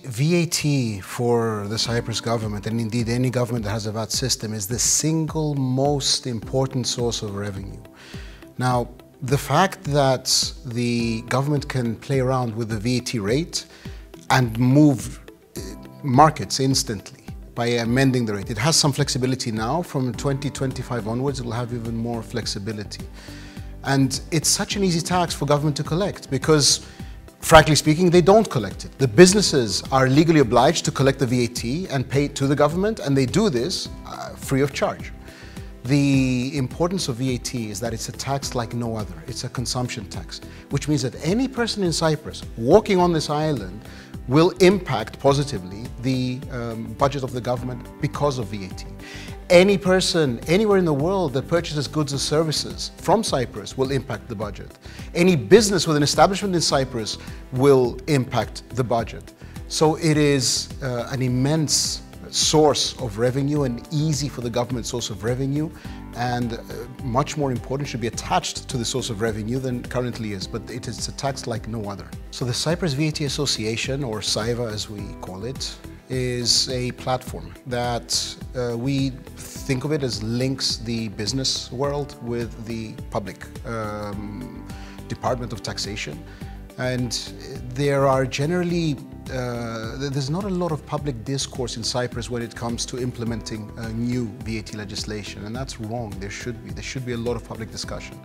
VAT for the Cyprus government, and indeed any government that has a VAT system, is the single most important source of revenue. Now, the fact that the government can play around with the VAT rate and move markets instantly by amending the rate. It has some flexibility now. From 2025 onwards, it will have even more flexibility. And it's such an easy tax for government to collect because, frankly speaking, they don't collect it. The businesses are legally obliged to collect the VAT and pay it to the government, and they do this free of charge. The importance of VAT is that it's a tax like no other. It's a consumption tax, which means that any person in Cyprus walking on this island will impact positively the budget of the government because of VAT. Any person anywhere in the world that purchases goods or services from Cyprus will impact the budget. Any business with an establishment in Cyprus will impact the budget. So it is an immense source of revenue, and easy for the government source of revenue, and much more important, should be attached to the source of revenue than currently is, but it is a tax like no other. So the Cyprus VAT Association, or CYVA as we call it, is a platform that we think of it as links the business world with the public Department of Taxation. And there are generally, there's not a lot of public discourse in Cyprus when it comes to implementing new VAT legislation, and that's wrong. There should be a lot of public discussion.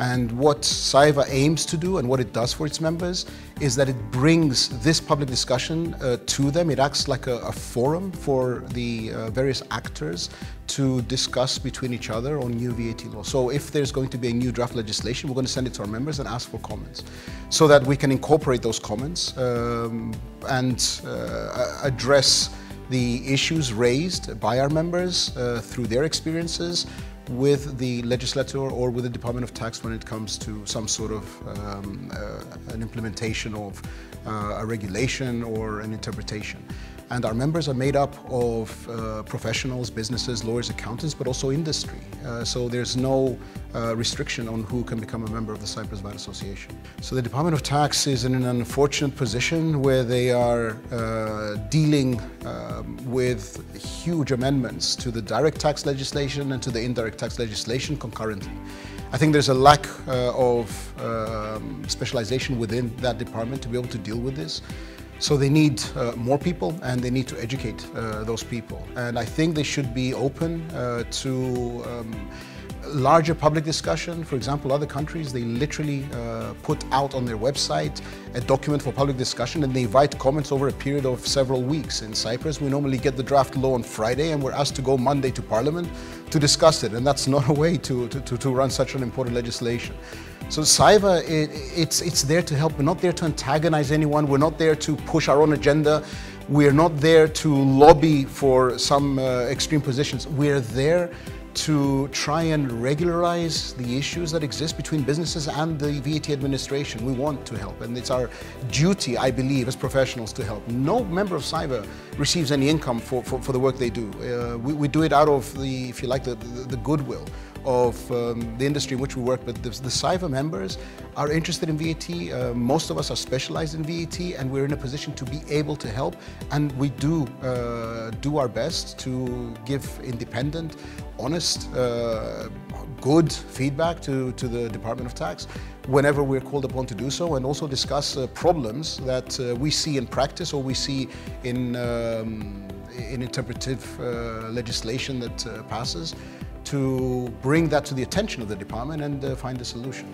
And what CYVA aims to do, and what it does for its members, is that it brings this public discussion to them. It acts like a forum for the various actors to discuss between each other on new VAT law. So if there's going to be a new draft legislation, we're going to send it to our members and ask for comments, so that we can incorporate those comments and address the issues raised by our members through their experiences with the legislator or with the Department of Tax when it comes to some sort of an implementation of a regulation or an interpretation. And our members are made up of professionals, businesses, lawyers, accountants, but also industry. So there's no restriction on who can become a member of the Cyprus VAT Association. So the Department of Tax is in an unfortunate position where they are dealing with huge amendments to the direct tax legislation and to the indirect tax legislation concurrently. I think there's a lack of specialization within that department to be able to deal with this. So they need more people, and they need to educate those people. And I think they should be open to larger public discussion. For example, other countries, they literally put out on their website a document for public discussion, and they invite comments over a period of several weeks. In Cyprus, we normally get the draft law on Friday, and we're asked to go Monday to Parliament to discuss it, and that's not a way to run such an important legislation. So CYVA, it's there to help. We're not there to antagonize anyone. We're not there to push our own agenda. We're not there to lobby for some extreme positions. We're there to try and regularize the issues that exist between businesses and the VAT administration. We want to help, and it's our duty, I believe, as professionals to help. No member of CYVA receives any income for the work they do. We do it out of the, if you like, the goodwill of the industry in which we work, but the CYVA members are interested in VAT. Most of us are specialized in VAT, and we're in a position to be able to help, and we do our best to give independent, honest, good feedback to the Department of Tax whenever we're called upon to do so, and also discuss problems that we see in practice or we see in interpretive legislation that passes, to bring that to the attention of the department and find a solution.